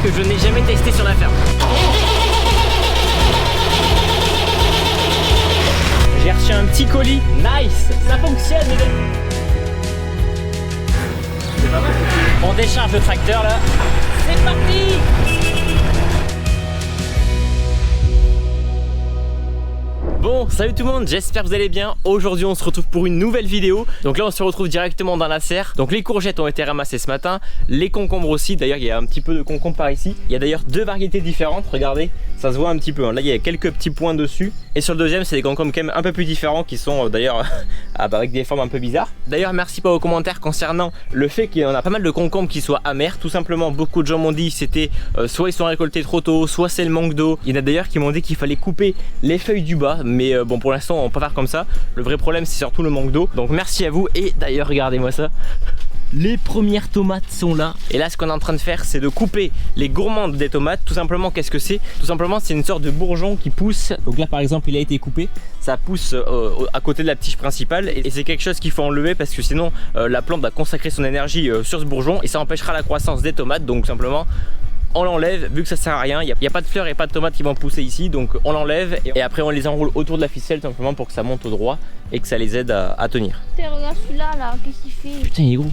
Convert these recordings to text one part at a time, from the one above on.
que je n'ai jamais testé sur la ferme. J'ai reçu un petit colis. Nice, ça fonctionne les amis. On décharge le tracteur là. C'est parti. Bon, salut tout le monde, j'espère que vous allez bien. Aujourd'hui on se retrouve pour une nouvelle vidéo. Donc là on se retrouve directement dans la serre. Donc les courgettes ont été ramassées ce matin, les concombres aussi. D'ailleurs il y a un petit peu de concombres par ici. Il y a d'ailleurs deux variétés différentes, regardez, ça se voit un petit peu. Là il y a quelques petits points dessus. Et sur le deuxième c'est des concombres quand même un peu plus différents qui sont d'ailleurs avec des formes un peu bizarres. D'ailleurs merci pas aux commentaires concernant le fait qu'il y en a pas mal de concombres qui soient amers. Tout simplement beaucoup de gens m'ont dit c'était soit ils sont récoltés trop tôt, soit c'est le manque d'eau. Il y en a d'ailleurs qui m'ont dit qu'il fallait couper les feuilles du bas. Mais bon pour l'instant on va pas faire comme ça. Le vrai problème c'est surtout le manque d'eau. Donc merci à vous. Et d'ailleurs regardez-moi ça. Les premières tomates sont là. Et là ce qu'on est en train de faire c'est de couper les gourmandes des tomates. Tout simplement qu'est-ce que c'est? Tout simplement c'est une sorte de bourgeon qui pousse. Donc là par exemple il a été coupé. Ça pousse à côté de la tige principale. Et c'est quelque chose qu'il faut enlever parce que sinon la plante va consacrer son énergie sur ce bourgeon. Et ça empêchera la croissance des tomates. Donc simplement on l'enlève, vu que ça sert à rien, il n'y a pas de fleurs et pas de tomates qui vont pousser ici, donc on l'enlève et après on les enroule autour de la ficelle simplement pour que ça monte au droit et que ça les aide à tenir. Putain, regarde celui-là là, qu'est-ce qu'il fait? Putain il est gros.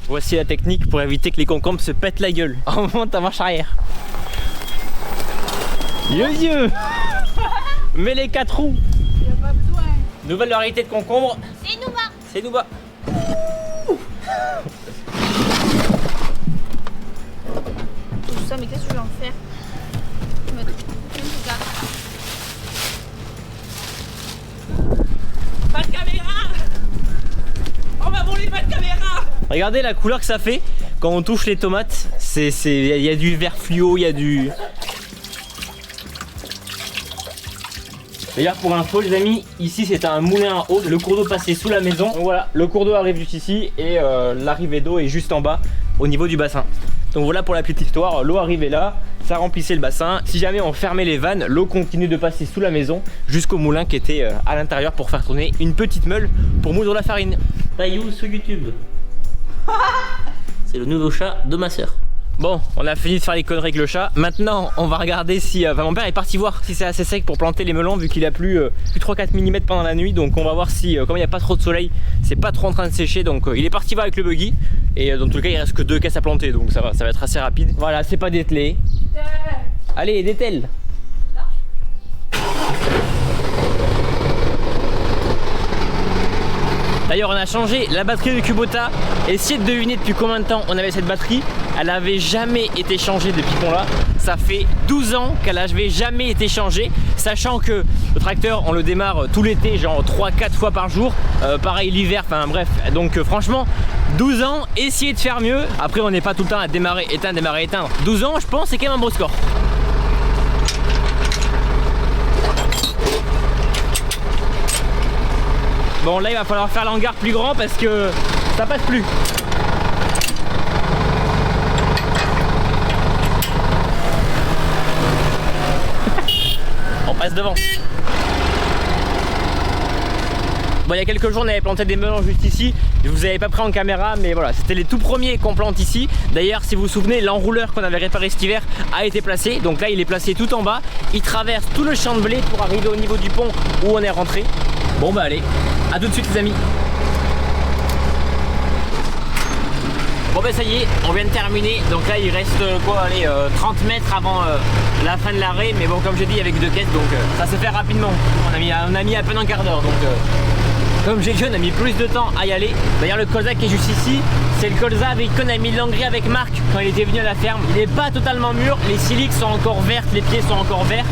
Voici la technique pour éviter que les concombres se pètent la gueule. On monte en marche arrière. Yeux mets les 4 roues. Il n'y a pas besoin. Nouvelle variété de concombre. C'est nous bas. C'est nous bas. Tout ça, mais qu'est-ce que je vais en faire? Pas de caméra. On va voler pas de caméra. Regardez la couleur que ça fait quand on touche les tomates. Il y a du vert fluo, il y a du... D'ailleurs pour info les amis, ici c'est un moulin à eau, le cours d'eau passait sous la maison. Donc voilà, le cours d'eau arrive juste ici et l'arrivée d'eau est juste en bas au niveau du bassin. Donc voilà pour la petite histoire, l'eau arrivait là, ça remplissait le bassin. Si jamais on fermait les vannes, l'eau continue de passer sous la maison jusqu'au moulin qui était à l'intérieur pour faire tourner une petite meule pour moudre la farine. Taillou sur YouTube. C'est le nouveau chat de ma soeur. Bon, on a fini de faire les conneries avec le chat. Maintenant, on va regarder si... mon père est parti voir si c'est assez sec pour planter les melons vu qu'il a plu 3-4 mm pendant la nuit. Donc on va voir si, comme il n'y a pas trop de soleil, c'est pas trop en train de sécher. Donc il est parti voir avec le buggy. Et dans tout le cas, il reste que 2 caisses à planter. Donc ça va être assez rapide. Voilà, c'est pas dételé. Allez, dételle. D'ailleurs on a changé la batterie du Kubota. Essayez de deviner depuis combien de temps on avait cette batterie. Elle n'avait jamais été changée depuis qu'on l'a. Ça fait 12 ans qu'elle n'avait jamais été changée. Sachant que le tracteur on le démarre tout l'été, genre 3-4 fois par jour. Pareil l'hiver, enfin bref. Donc franchement 12 ans, essayez de faire mieux. Après on n'est pas tout le temps à démarrer, éteindre, démarrer, éteindre. 12 ans je pense c'est quand même un beau score. Bon là il va falloir faire l'hangar plus grand parce que ça passe plus. On passe devant. Bon il y a quelques jours on avait planté des melons juste ici. Je vous avais pas pris en caméra mais voilà c'était les tout premiers qu'on plante ici. D'ailleurs si vous vous souvenez l'enrouleur qu'on avait réparé cet hiver a été placé. Donc là il est placé tout en bas. Il traverse tout le champ de blé pour arriver au niveau du pont où on est rentré. Bon bah allez, à tout de suite les amis. Bon bah ça y est, on vient de terminer. Donc là il reste quoi, allez 30 mètres avant la fin de l'arrêt. Mais bon comme j'ai dit avec 2 caisses donc ça se fait rapidement. On a mis à peine un quart d'heure donc comme j'ai dit on a mis plus de temps à y aller. D'ailleurs le colza qui est juste ici, c'est le colza avec qu'on a mis l'engrais avec Marc quand il était venu à la ferme. Il n'est pas totalement mûr, les siliques sont encore vertes, les pieds sont encore verts.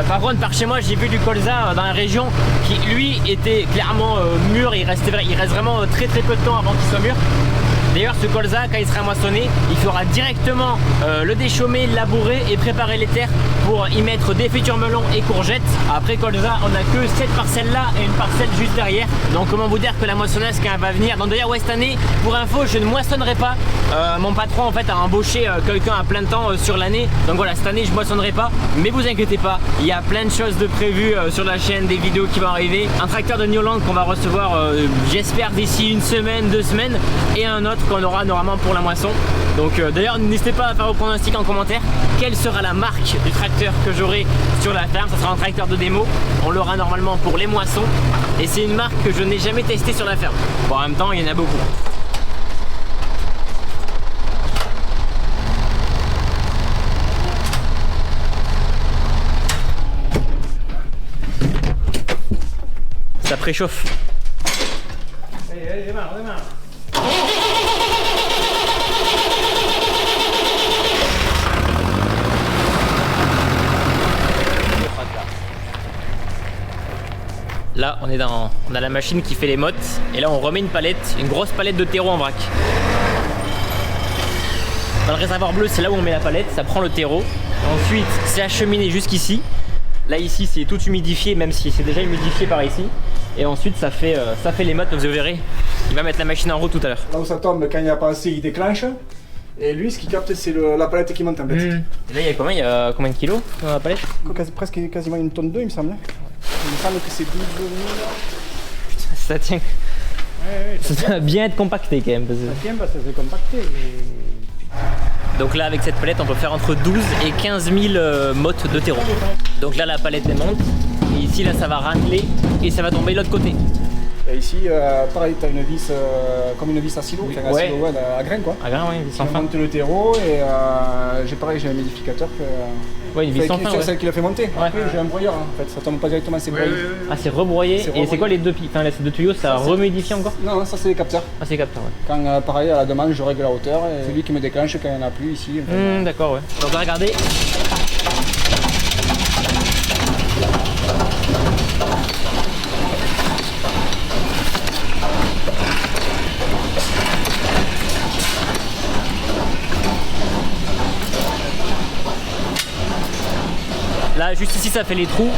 Par contre par chez moi j'ai vu du colza dans la région qui lui était clairement mûr. Il reste vraiment très peu de temps avant qu'il soit mûr. D'ailleurs ce colza quand il sera moissonné il faudra directement le déchaumer, le labourer et préparer les terres pour y mettre des futurs melons et courgettes. Après colza on a que cette parcelle là et une parcelle juste derrière. Donc comment vous dire que la moissonneuse quand elle va venir. Donc d'ailleurs ouais cette année pour info je ne moissonnerai pas. Mon patron en fait a embauché quelqu'un à plein temps sur l'année. Donc voilà cette année je moissonnerai pas. Mais vous inquiétez pas, il y a plein de choses de prévues sur la chaîne, des vidéos qui vont arriver. Un tracteur de New Holland qu'on va recevoir j'espère d'ici une semaine, 2 semaines. Et un autre qu'on aura normalement pour la moisson. Donc d'ailleurs n'hésitez pas à faire vos pronostics en commentaire. Quelle sera la marque du tracteur que j'aurai sur la ferme? Ça sera un tracteur de démo. On l'aura normalement pour les moissons. Et c'est une marque que je n'ai jamais testée sur la ferme. Bon, en même temps il y en a beaucoup. Ça préchauffe. Allez, démarre. Là, on a la machine qui fait les mottes. Et là, on remet une palette, une grosse palette de terreau en vrac. Dans le réservoir bleu, c'est là où on met la palette, ça prend le terreau. Ensuite, c'est acheminé jusqu'ici. Là, ici, c'est tout humidifié, même si c'est déjà humidifié par ici. Et ensuite, ça fait les mottes, vous verrez. Il va mettre la machine en route tout à l'heure. Là où ça tombe, quand il n'y a pas assez, il déclenche. Et lui, ce qu'il capte, c'est la palette qui monte en fait. Et là, il y a combien de kilos dans la palette? Presque quasiment une tonne 2, il me semble. Il me semble que c'est 12 000. Putain, ça tient. Ouais, ça doit bien être compacté quand même. Ça tient parce que c'est compacté. Mais... Donc là, avec cette palette, on peut faire entre 12 et 15 000 mottes de terreau. Donc là, la palette elle monte. Et ici, là, ça va racler et ça va tomber de l'autre côté. Et ici, pareil, tu as une vis comme une vis à silo, Oui. enfin, à silo, ouais, à grain quoi. À grain, oui, vis sans fin. Monte le terreau et j'ai un humidificateur que. Ouais, une vis sans fin. C'est Ouais. celle qui le fait monter. Ouais. Après, j'ai un broyeur en fait, ça tombe pas directement, c'est broyé. Ah, c'est rebroyé. Et c'est quoi les deux, ces deux tuyaux? Ça remodifie encore? Non, ça c'est les capteurs. Ah, c'est les capteurs, ouais. Quand pareil, à la demande, je règle la hauteur et c'est lui qui me déclenche quand il n'y en a plus ici. D'accord, ouais. Donc regardez. Là, juste ici, ça fait les trous.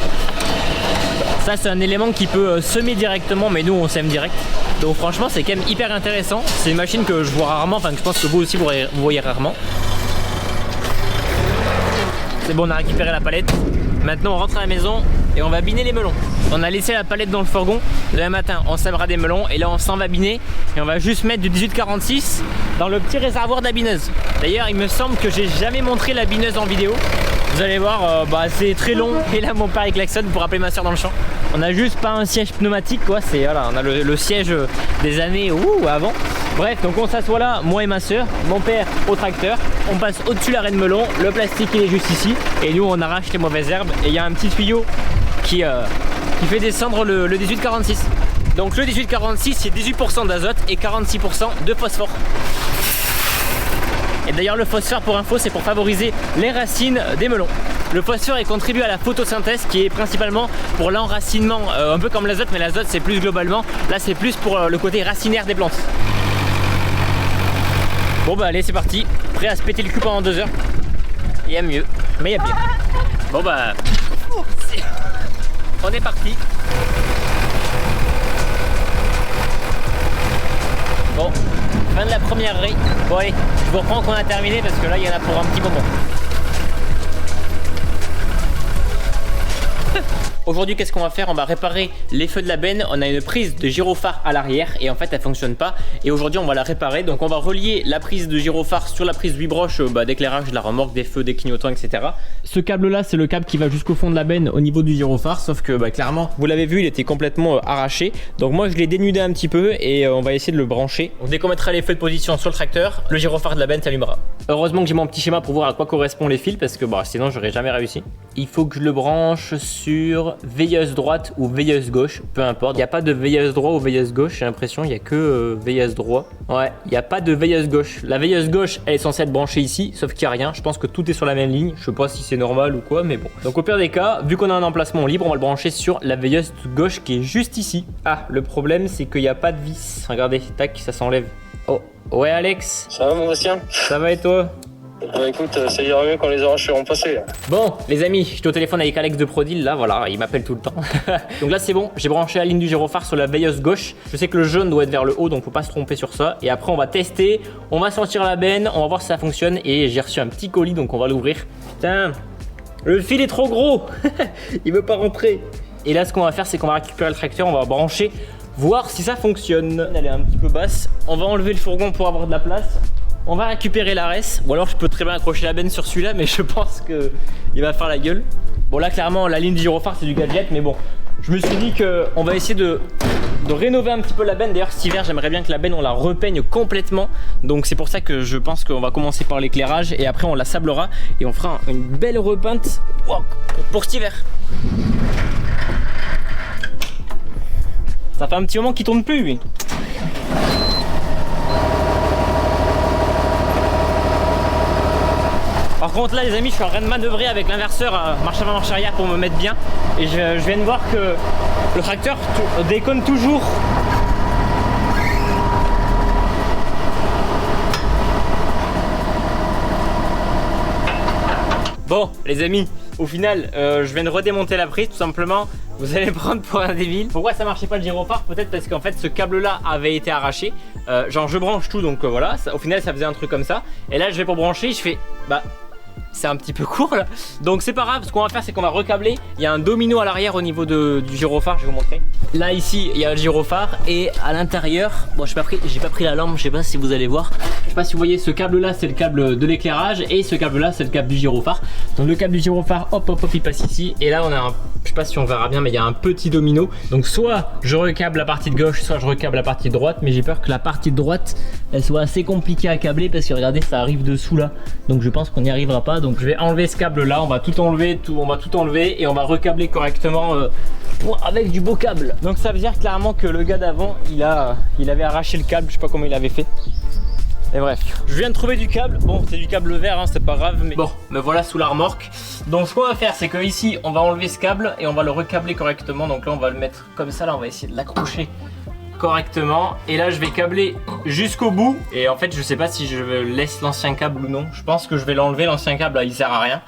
Ça, c'est un élément qui peut semer directement, mais nous, on sème direct. Donc franchement, c'est quand même hyper intéressant. C'est une machine que je vois rarement, enfin que je pense que vous aussi, vous voyez rarement. C'est bon, on a récupéré la palette. Maintenant, on rentre à la maison et on va biner les melons. On a laissé la palette dans le fourgon. Demain matin, on sèmera des melons et là, on s'en va biner. Et on va juste mettre du 1846 dans le petit réservoir de la bineuse. D'ailleurs, il me semble que j'ai jamais montré la bineuse en vidéo. Vous allez voir, c'est très long. Et là, mon père il klaxonne pour appeler ma soeur dans le champ. On a juste pas un siège pneumatique, quoi. C'est voilà, on a le siège des années avant. Bref, donc on s'assoit là, moi et ma soeur, mon père au tracteur. On passe au-dessus l'arrêt de melon. Le plastique il est juste ici. Et nous, on arrache les mauvaises herbes. Et il y a un petit tuyau qui fait descendre le 1846. Donc le 1846, c'est 18% d'azote et 46% de phosphore. Et d'ailleurs le phosphore, pour info, c'est pour favoriser les racines des melons. Le phosphore il contribue à la photosynthèse qui est principalement pour l'enracinement, un peu comme l'azote, mais l'azote c'est plus globalement, là c'est plus pour le côté racinaire des plantes. Bon bah allez, c'est parti, prêt à se péter le cul pendant 2 heures. Il y a mieux, mais il y a pire. Bon bah, on est parti. Bon, fin de la première raie. Bon allez, je vous reprends qu'on a terminé parce que là il y en a pour un petit moment. Aujourd'hui, qu'est-ce qu'on va faire? On va réparer les feux de la benne. On a une prise de gyrophare à l'arrière et en fait elle fonctionne pas. Et aujourd'hui on va la réparer. Donc on va relier la prise de gyrophare sur la prise 8 broches d'éclairage de la remorque, des feux, des clignotants, etc. Ce câble là, c'est le câble qui va jusqu'au fond de la benne au niveau du gyrophare. Sauf que clairement, vous l'avez vu, il était complètement arraché. Donc moi je l'ai dénudé un petit peu et on va essayer de le brancher. Donc dès qu'on mettra les feux de position sur le tracteur, le gyrophare de la benne s'allumera. Heureusement que j'ai mon petit schéma pour voir à quoi correspondent les fils parce que sinon j'aurais jamais réussi. Il faut que je le branche sur veilleuse droite ou veilleuse gauche, peu importe. Il n'y a pas de veilleuse droite ou veilleuse gauche, j'ai l'impression, il n'y a que veilleuse droite. Ouais, il n'y a pas de veilleuse gauche. La veilleuse gauche, elle est censée être branchée ici, sauf qu'il n'y a rien. Je pense que tout est sur la même ligne. Je sais pas si c'est normal ou quoi, mais bon. Donc au pire des cas, vu qu'on a un emplacement libre, on va le brancher sur la veilleuse gauche qui est juste ici. Ah, le problème c'est qu'il n'y a pas de vis. Regardez, tac, ça s'enlève. Oh, ouais Alex. Ça va mon Bastien? Ça va et toi? Bah écoute, ça ira mieux quand les orages seront passés. Bon les amis, j'étais au téléphone avec Alex de Prodil là, voilà, il m'appelle tout le temps. Donc là c'est bon, j'ai branché la ligne du gyrophare sur la veilleuse gauche. Je sais que le jaune doit être vers le haut, donc faut pas se tromper sur ça. Et après on va tester, on va sortir la benne, on va voir si ça fonctionne. Et j'ai reçu un petit colis, donc on va l'ouvrir. Putain, le fil est trop gros. Il veut pas rentrer. Et là ce qu'on va faire, c'est qu'on va récupérer le tracteur, on va brancher voir si ça fonctionne. Elle est un petit peu basse. On va enlever le fourgon pour avoir de la place. On va récupérer l'arès. Ou alors je peux très bien accrocher la benne sur celui-là, mais je pense qu'il va faire la gueule. Bon là clairement la ligne du gyrophare c'est du gadget, mais bon. Je me suis dit qu'on va essayer de rénover un petit peu la benne. D'ailleurs cet hiver j'aimerais bien que la benne on la repeigne complètement. Donc c'est pour ça que je pense qu'on va commencer par l'éclairage et après on la sablera et on fera une belle repeinte pour cet hiver. Ça fait un petit moment qu'il tourne plus lui. Par contre là les amis je suis en train de manœuvrer avec l'inverseur marche avant marche arrière pour me mettre bien. Et je viens de voir que le tracteur déconne toujours. Bon les amis, au final je viens de redémonter la prise tout simplement. Vous allez me prendre pour un débile. Pourquoi ça marchait pas le gyrophare? Peut-être parce qu'en fait ce câble là avait été arraché. Genre je branche tout donc voilà, au final ça faisait un truc comme ça. Et là je vais pour brancher, je fais bah c'est un petit peu court là. Donc c'est pas grave, ce qu'on va faire c'est qu'on va recabler. Il y a un domino à l'arrière au niveau du gyrophare, je vais vous montrer. Là ici il y a le gyrophare et à l'intérieur, bon j'ai pas pris la lampe, je sais pas si vous allez voir. Je sais pas si vous voyez, ce câble là c'est le câble de l'éclairage et ce câble là c'est le câble du gyrophare. Donc le câble du gyrophare hop hop hop il passe ici et là on a un, je sais pas si on verra bien mais il y a un petit domino. Donc soit je recable la partie de gauche, soit je recable la partie de droite, mais j'ai peur que la partie de droite elle soit assez compliquée à câbler parce que regardez ça arrive dessous là. Donc je pense qu'on n'y arrivera pas. Donc je vais enlever ce câble là, on va tout enlever, on va tout enlever et on va recabler correctement avec du beau câble. Donc ça veut dire clairement que le gars d'avant il avait arraché le câble, je sais pas comment il avait fait. Et bref, je viens de trouver du câble. Bon c'est du câble vert hein, c'est pas grave, mais bon me voilà sous la remorque. Donc ce qu'on va faire c'est que ici on va enlever ce câble et on va le recabler correctement. Donc là on va le mettre comme ça, là on va essayer de l'accrocher correctement et là je vais câbler jusqu'au bout et en fait je sais pas si je laisse l'ancien câble ou non. Je pense que je vais l'enlever, l'ancien câble là il sert à rien.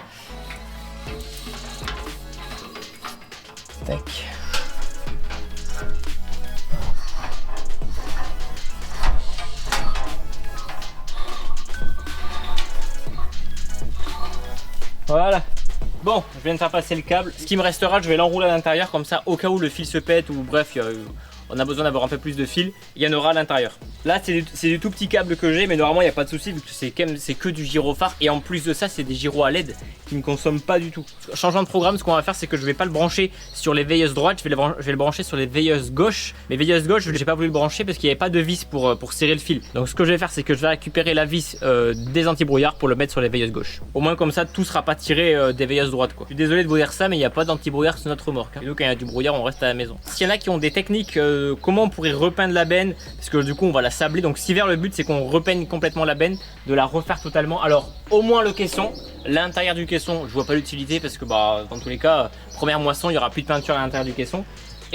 Tac. Voilà. Bon, je viens de faire passer le câble. Ce qui me restera, je vais l'enrouler à l'intérieur comme ça au cas où le fil se pète ou bref on a besoin d'avoir un peu plus de fil, il y en aura à l'intérieur. Là c'est du tout petit câble que j'ai, mais normalement il n'y a pas de souci vu que c'est que du gyrophare et en plus de ça c'est des gyros à LED qui ne consomment pas du tout. Changeant de programme, ce qu'on va faire c'est que je vais pas le brancher sur les veilleuses droites, je vais le brancher sur les veilleuses gauche. Les veilleuses gauche j'ai pas voulu le brancher parce qu'il n'y avait pas de vis pour serrer le fil. Donc ce que je vais faire c'est que je vais récupérer la vis des antibrouillards pour le mettre sur les veilleuses gauche. Au moins comme ça tout sera pas tiré des veilleuses droites quoi. Je suis désolé de vous dire ça mais il n'y a pas d'antibrouillard sur notre remorque hein. Et donc quand il y a du brouillard on reste à la maison. S'il y en a qui ont des techniques comment on pourrait repeindre la benne, parce que du coup on va la sabler, donc si vers le but c'est qu'on repeigne complètement la benne, de la refaire totalement. Alors au moins le caisson, l'intérieur du caisson je vois pas l'utilité parce que bah dans tous les cas première moisson il y aura plus de peinture à l'intérieur du caisson.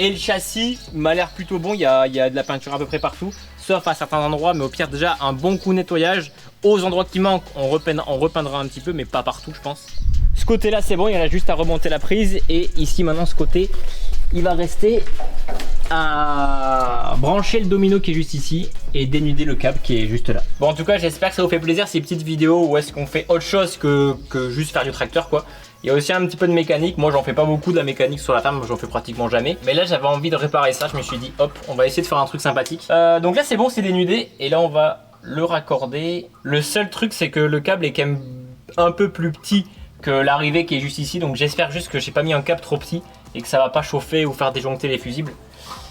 Et le châssis m'a l'air plutôt bon, il y a de la peinture à peu près partout, sauf à certains endroits, mais au pire déjà un bon coup nettoyage. Aux endroits qui manquent on repeindra un petit peu mais pas partout je pense. Ce côté là c'est bon, il reste juste à remonter la prise et ici maintenant ce côté il va rester à brancher le domino qui est juste ici et dénuder le câble qui est juste là. Bon en tout cas j'espère que ça vous fait plaisir ces petites vidéos où est-ce qu'on fait autre chose que juste faire du tracteur quoi. Il y a aussi un petit peu de mécanique, moi j'en fais pas beaucoup de la mécanique sur la ferme, j'en fais pratiquement jamais. Mais là j'avais envie de réparer ça, je me suis dit hop on va essayer de faire un truc sympathique. Donc là c'est bon, c'est dénudé et là on va le raccorder. Le seul truc c'est que le câble est quand même un peu plus petit que l'arrivée qui est juste ici, donc j'espère juste que j'ai pas mis un câble trop petit et que ça va pas chauffer ou faire déjoncter les fusibles.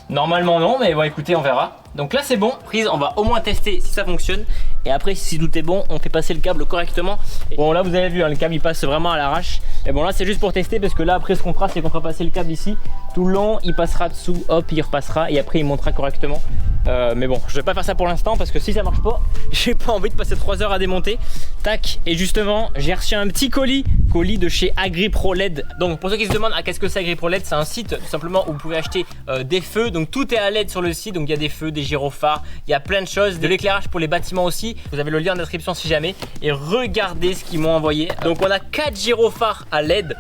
Normalement non, mais bon écoutez on verra. Donc là c'est bon, prise, on va au moins tester si ça fonctionne. Et après si tout est bon, on fait passer le câble correctement. Bon là vous avez vu hein, le câble il passe vraiment à l'arrache. Et bon là c'est juste pour tester parce que là après ce qu'on fera c'est qu'on fera passer le câble ici. Tout le long il passera dessous, hop il repassera et après il montera correctement. Mais bon je vais pas faire ça pour l'instant parce que si ça marche pas, j'ai pas envie de passer 3 heures à démonter. Tac, et justement j'ai reçu un petit colis de chez AgriPro LED. Donc pour ceux qui se demandent qu'est-ce que c'est AgriPro LED, c'est un site tout simplement où vous pouvez acheter des feux. Donc tout est à LED sur le site, donc il y a des feux, des gyrophares, il y a plein de choses, de l'éclairage pour les bâtiments aussi. Vous avez le lien en description si jamais. Et regardez ce qu'ils m'ont envoyé. Donc on a 4 gyrophares à LED.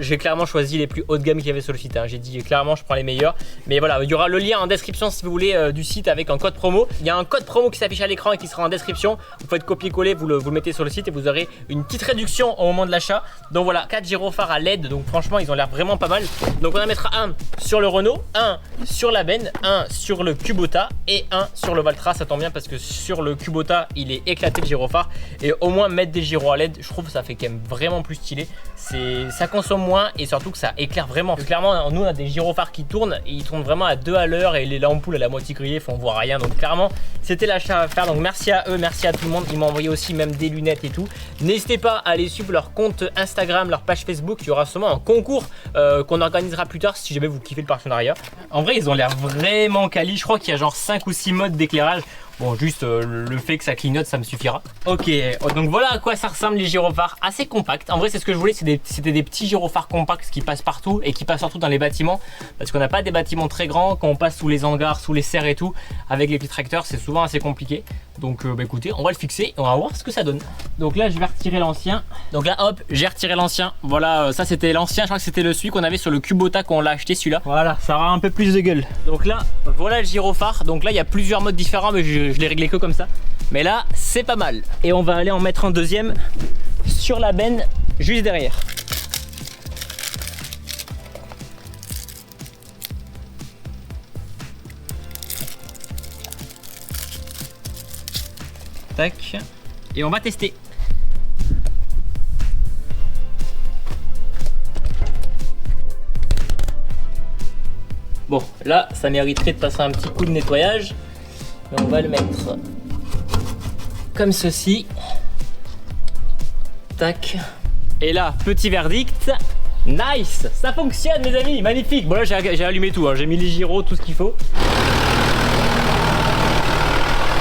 J'ai clairement choisi les plus haut de gamme qu'il y avait sur le site hein. J'ai dit clairement je prends les meilleurs. Mais voilà, il y aura le lien en description si vous voulez du site avec un code promo. Il y a un code promo qui s'affiche à l'écran et qui sera en description. Vous faites copier-coller, vous le mettez sur le site et vous aurez une petite réduction au moment de l'achat. Donc voilà, 4 gyrophares à LED, donc franchement ils ont l'air vraiment pas mal. Donc on en mettra un sur le Renault, un sur la Ben, un sur le Kubota et un sur le Valtra. Ça tombe bien parce que sur le Kubota il est éclaté le gyrophare, et au moins mettre des gyros à LED, je trouve que ça fait quand même vraiment plus stylé. Ça consomme moins et surtout que ça éclaire vraiment. Parce que clairement nous on a des gyrophares qui tournent et ils tournent vraiment à 2 à l'heure, et les ampoules à la moitié grillées, on voit rien. Donc clairement c'était l'achat à faire. Donc merci à eux, merci à tout le monde. Ils m'ont envoyé aussi même des lunettes et tout. N'hésitez pas à aller suivre leur compte Instagram, leur page Facebook. Il y aura sûrement un concours qu'on organisera plus tard si jamais vous kiffez le partenariat. En vrai ils ont l'air vraiment quali. Je crois qu'il y a genre 5 ou 6 modes d'éclairage. Bon, juste le fait que ça clignote, ça me suffira. Ok, donc voilà à quoi ça ressemble les gyrophares, assez compacts. En vrai, c'est ce que je voulais, c'était des petits gyrophares compacts qui passent partout et qui passent surtout dans les bâtiments. Parce qu'on n'a pas des bâtiments très grands, quand on passe sous les hangars, sous les serres et tout, avec les petits tracteurs, c'est souvent assez compliqué. Donc bah écoutez, on va le fixer et on va voir ce que ça donne. Donc là, je vais retirer l'ancien. Donc là, hop, j'ai retiré l'ancien. Voilà, ça c'était l'ancien, je crois que c'était celui qu'on avait sur le Kubota quand on l'a acheté, celui-là. Voilà, ça aura un peu plus de gueule. Donc là, voilà le gyrophare. Donc là, il y a plusieurs modes différents, mais je l'ai réglé que comme ça. Mais là, c'est pas mal. Et on va aller en mettre un deuxième sur la benne, juste derrière. Tac. Et on va tester. Bon, là, ça mériterait de passer un petit coup de nettoyage. Mais on va le mettre comme ceci. Tac. Et là, petit verdict. Nice, ça fonctionne mes amis, magnifique. Bon là j'ai allumé tout, hein. J'ai mis les gyros, tout ce qu'il faut.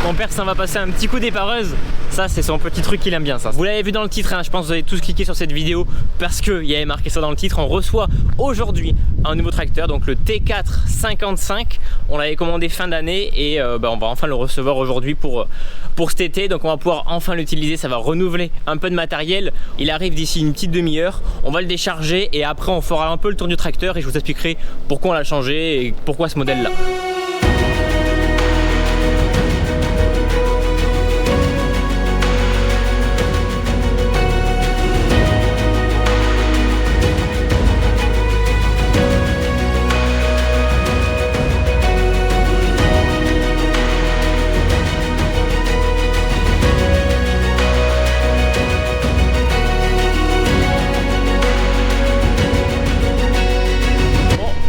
Mon père s'en va passer un petit coup d'épareuse. Ça c'est son petit truc qu'il aime bien ça. Vous l'avez vu dans le titre, hein. Je pense que vous avez tous cliqué sur cette vidéo parce qu'il y avait marqué ça dans le titre. On reçoit aujourd'hui un nouveau tracteur, donc le T4 55. On l'avait commandé fin d'année et on va enfin le recevoir aujourd'hui pour cet été. Donc on va pouvoir enfin l'utiliser, ça va renouveler un peu de matériel. Il arrive d'ici une petite demi-heure. On va le décharger et après on fera un peu le tour du tracteur et je vous expliquerai pourquoi on l'a changé et pourquoi ce modèle là.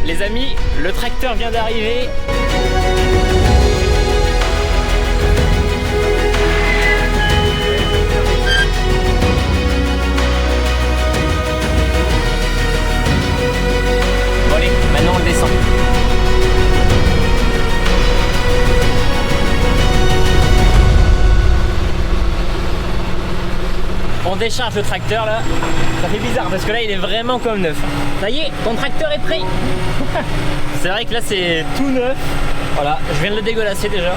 Les amis, le tracteur vient d'arriver. Bon allez, maintenant on le descend. On décharge le tracteur là. Ça fait bizarre parce que là il est vraiment comme neuf. Ça y est, ton tracteur est prêt. C'est vrai que là c'est tout neuf. Voilà, je viens de le dégueulasser déjà.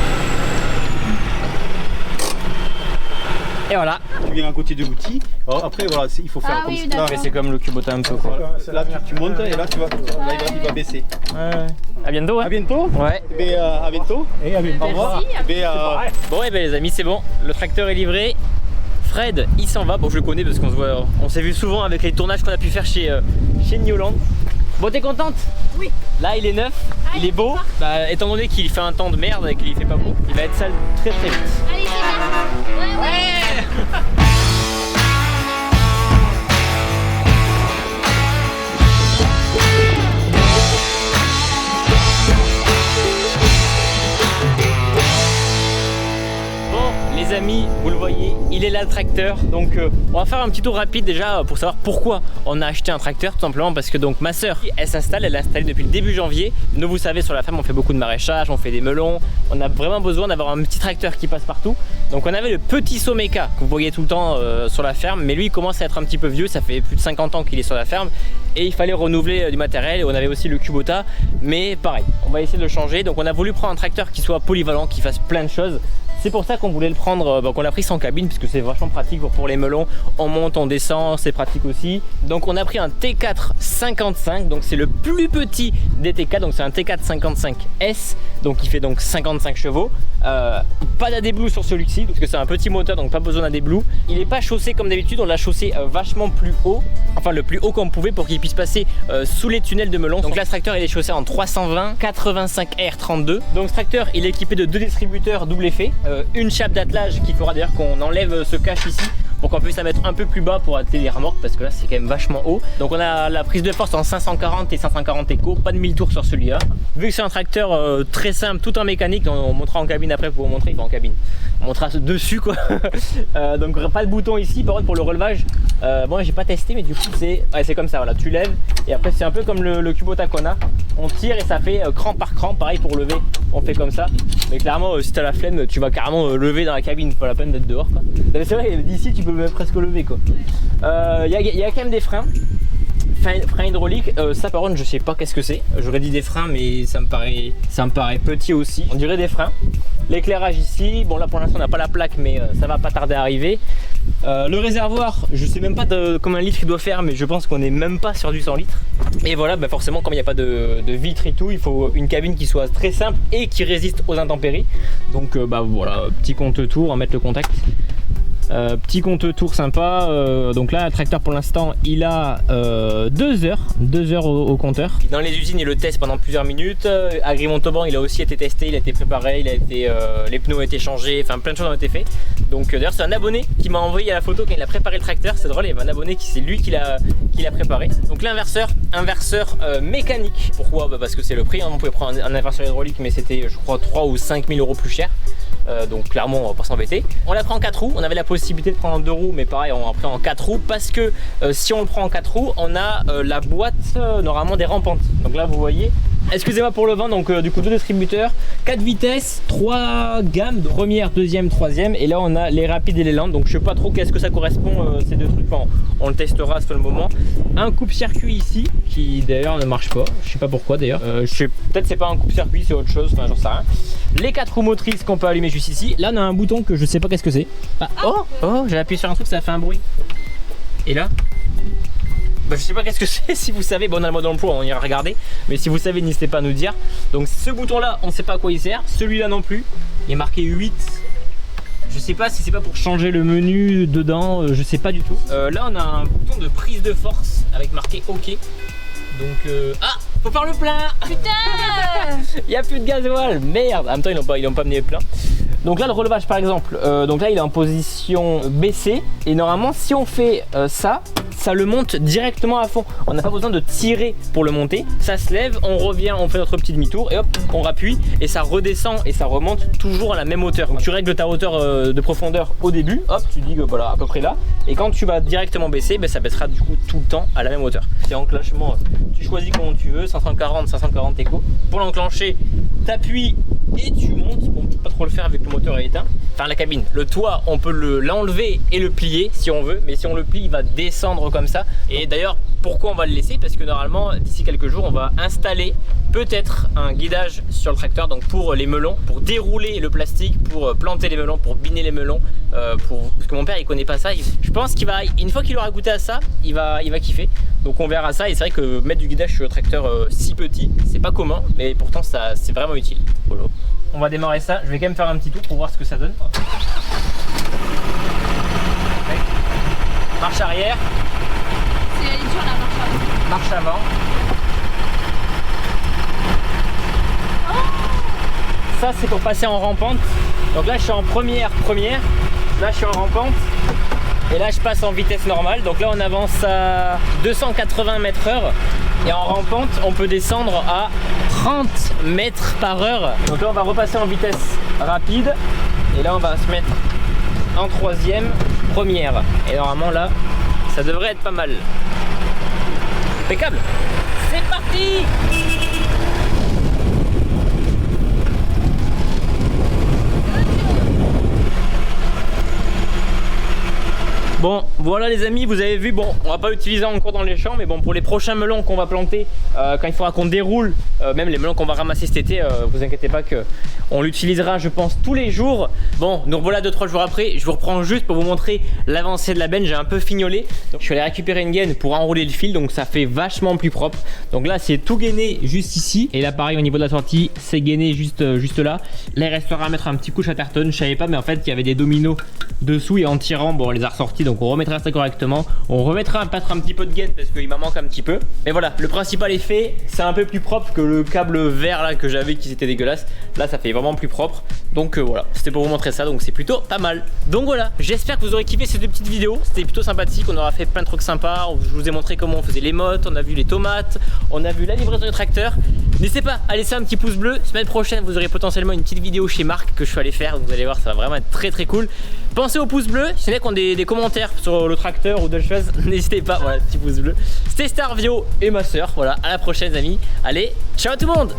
Et voilà. Tu viens à côté de l'outil. Après voilà, il faut faire comme oui, ça. Mais c'est comme le Kubota un peu quoi. Là tu montes et là tu vois, là il va baisser. Ouais. À bientôt. Hein. À bientôt. Ouais. Et à bientôt. Et à bientôt. Au revoir. Bon et ben les amis c'est bon, le tracteur est livré. Fred il s'en va, bon je le connais parce qu'on se voit, on s'est vu souvent avec les tournages qu'on a pu faire chez Newland. Bon t'es contente? Oui. Là il est neuf, il est beau. Bah étant donné qu'il fait un temps de merde et qu'il fait pas beau, il va être sale très très vite. Allez, c'est bon. Ouais. Les amis, vous le voyez, il est là le tracteur. Donc on va faire un petit tour rapide déjà pour savoir pourquoi on a acheté un tracteur. Tout simplement parce que donc ma soeur, elle s'installe, elle est installée depuis le début janvier. Nous vous savez sur la ferme on fait beaucoup de maraîchage, on fait des melons. On a vraiment besoin d'avoir un petit tracteur qui passe partout. Donc on avait le petit Someka que vous voyez tout le temps sur la ferme. Mais lui il commence à être un petit peu vieux, ça fait plus de 50 ans qu'il est sur la ferme. Et il fallait renouveler du matériel. Et on avait aussi le Kubota. Mais pareil, on va essayer de le changer. Donc on a voulu prendre un tracteur qui soit polyvalent, qui fasse plein de choses. C'est pour ça qu'on voulait le prendre, qu'on l'a pris sans cabine, puisque c'est vachement pratique pour les melons. On monte, on descend, c'est pratique aussi. Donc on a pris un T4 55, donc c'est le plus petit des T4, donc c'est un T4 55S, donc il fait donc 55 chevaux. Pas d'AD-Blue sur celui-ci, parce que c'est un petit moteur, donc pas besoin d'AD-Blue. Il n'est pas chaussé comme d'habitude, on l'a chaussé vachement plus haut, enfin le plus haut qu'on pouvait pour qu'il puisse passer sous les tunnels de melon. Donc là ce tracteur il est chaussé en 320 85 R32. Donc ce tracteur il est équipé de 2 distributeurs double effet, une chape d'attelage qui fera d'ailleurs qu'on enlève ce cache ici pour qu'on puisse la mettre un peu plus bas pour atteler les remorques, parce que là c'est quand même vachement haut. Donc on a la prise de force en 540 et 540 éco, pas de 1000 tours sur celui-là. Vu que c'est un tracteur très simple, tout en mécanique, on montrera en cabine après pour vous montrer, pas en cabine, on montrera dessus quoi. Donc pas de bouton ici, par contre pour le relevage, bon j'ai pas testé mais du coup c'est comme ça, voilà, tu lèves et après c'est un peu comme le Kubota qu'on a, on tire et ça fait cran par cran, pareil pour lever, on fait comme ça. Mais clairement si t'as la flemme, tu vas carrément lever dans la cabine, pas la peine d'être dehors quoi. C'est vrai, d'ici tu peux même presque lever quoi. Y a quand même des freins hydrauliques, ça par contre je sais pas qu'est-ce que c'est. J'aurais dit des freins mais ça me paraît petit aussi, on dirait des freins. L'éclairage ici, bon là pour l'instant on n'a pas la plaque mais ça va pas tarder à arriver. Le réservoir, je sais même pas combien de litres il doit faire, mais je pense qu'on est même pas sur du 100 litres. Et voilà, bah forcément comme il n'y a pas de vitre et tout, il faut une cabine qui soit très simple et qui résiste aux intempéries. Donc bah voilà, petit compte-tours, on va mettre le contact. Petit compte-tours sympa. Donc là le tracteur pour l'instant il a 2 heures au compteur. Dans les usines il le teste pendant plusieurs minutes. Agri Montauban il a aussi été testé, il a été préparé, les pneus ont été changés, enfin plein de choses ont été faites. Donc d'ailleurs c'est un abonné qui m'a envoyé la photo quand il a préparé le tracteur. C'est drôle, il y avait un abonné c'est lui qui l'a préparé. Donc l'inverseur, mécanique. Pourquoi? Bah parce que c'est le prix, hein. On pouvait prendre un inverseur hydraulique mais c'était je crois 3 ou 5 000 euros plus cher. Donc clairement on va pas s'embêter. On l'a pris en 4 roues, on avait la possibilité de prendre en 2 roues mais pareil on l'a pris en 4 roues parce que si on le prend en 4 roues on a la boîte normalement des rampantes. Donc là vous voyez, excusez-moi pour le vent, donc du coup 2 distributeurs, 4 vitesses, 3 gammes, première, deuxième, troisième, et là on a les rapides et les lentes. Donc je sais pas trop qu'est-ce que ça correspond ces deux trucs, enfin, on le testera sur le moment. Un coupe-circuit ici qui d'ailleurs ne marche pas, je sais pas pourquoi d'ailleurs, peut-être c'est pas un coupe-circuit, c'est autre chose, enfin j'en sais rien. Les 4 roues motrices qu'on peut allumer juste ici. Là on a un bouton que je sais pas qu'est-ce que c'est. Oh j'ai appuyé sur un truc, ça a fait un bruit. Et là bah, je sais pas qu'est-ce que c'est, si vous savez, bon on a le mode d'emploi, on ira regarder, mais si vous savez n'hésitez pas à nous dire. Donc ce bouton là on sait pas à quoi il sert, celui-là non plus, il est marqué 8. Je sais pas si c'est pas pour changer le menu dedans, je sais pas du tout. Là on a un bouton de prise de force avec marqué OK. Donc faut faire le plein. Putain. Il y a plus de gasoil, merde. En même temps ils n'ont pas amené le plein. Donc là le relevage par exemple, donc là il est en position baissée et normalement si on fait ça le monte directement à fond. On n'a pas besoin de tirer pour le monter. Ça se lève, on revient, on fait notre petit demi-tour et hop, on rappuie et ça redescend et ça remonte toujours à la même hauteur. Donc tu règles ta hauteur de profondeur au début, hop, tu dis que voilà à peu près là. Et quand tu vas directement baisser, ben, ça baissera du coup tout le temps à la même hauteur. Et enclenchement, tu choisis comment tu veux, 540 éco. Pour l'enclencher, t'appuies et tu montes. On peut pas trop le faire avec le moteur éteint. Enfin la cabine, le toit, on peut l'enlever et le plier si on veut, mais si on le plie, il va descendre comme ça. Et d'ailleurs, pourquoi on va le laisser? Parce que normalement, d'ici quelques jours, on va installer peut-être un guidage sur le tracteur, donc pour les melons, pour dérouler le plastique, pour planter les melons, pour biner les melons, parce que mon père il connaît pas ça. Je pense qu'il va, une fois qu'il aura goûté à ça, il va kiffer. Donc on verra ça. Et c'est vrai que mettre du guidage sur le tracteur si petit, c'est pas commun, mais pourtant ça c'est vraiment utile. Voilà. On va démarrer ça. Je vais quand même faire un petit tour pour voir ce que ça donne. Marche arrière. C'est elle est dure la marche avant. Marche avant. Ça c'est pour passer en rampante. Donc là je suis en première. Là je suis en rampante. Et là je passe en vitesse normale. Donc là on avance à 280 mètres/heure. Et en rampante on peut descendre à 30 mètres par heure. Donc là on va repasser en vitesse rapide. Et là on va se mettre en première. Et normalement là ça devrait être pas mal. Impeccable. C'est parti. Bon, Voilà les amis, vous avez vu, bon on va pas l'utiliser encore dans les champs, mais bon pour les prochains melons qu'on va planter, quand il faudra qu'on déroule, même les melons qu'on va ramasser cet été, vous inquiétez pas que on l'utilisera je pense tous les jours. Bon nous voilà 2-3 jours après, je vous reprends juste pour vous montrer l'avancée de la benne. J'ai un peu fignolé, donc je suis allé récupérer une gaine pour enrouler le fil, donc ça fait vachement plus propre. Donc là c'est tout gainé juste ici, et là pareil au niveau de la sortie c'est gainé juste là. Là il restera à mettre un petit coup Chatterton, je savais pas mais en fait il y avait des dominos dessous et en tirant bon on les a ressortis, donc on remettra ça correctement. On remettra peut-être un petit peu de gaine parce qu'il m'en manque un petit peu, mais voilà le principal est fait. C'est un peu plus propre que le câble vert là que j'avais qui était dégueulasse. Là ça fait vraiment plus propre, donc voilà c'était pour vous montrer ça, donc c'est plutôt pas mal. Donc voilà, j'espère que vous aurez kiffé ces 2 petites vidéos, c'était plutôt sympathique. On aura fait plein de trucs sympas, je vous ai montré comment on faisait les mottes, on a vu les tomates, on a vu la livraison du tracteur. N'hésitez pas à laisser un petit pouce bleu. Semaine prochaine vous aurez potentiellement une petite vidéo chez Marc que je suis allé faire, donc vous allez voir ça va vraiment être très cool. Pensez au pouce bleu, si vous avez des commentaires sur le tracteur ou d'autres choses, n'hésitez pas, voilà petit pouce bleu. C'était Starvio et ma soeur, voilà, à la prochaine amis. Allez, ciao tout le monde.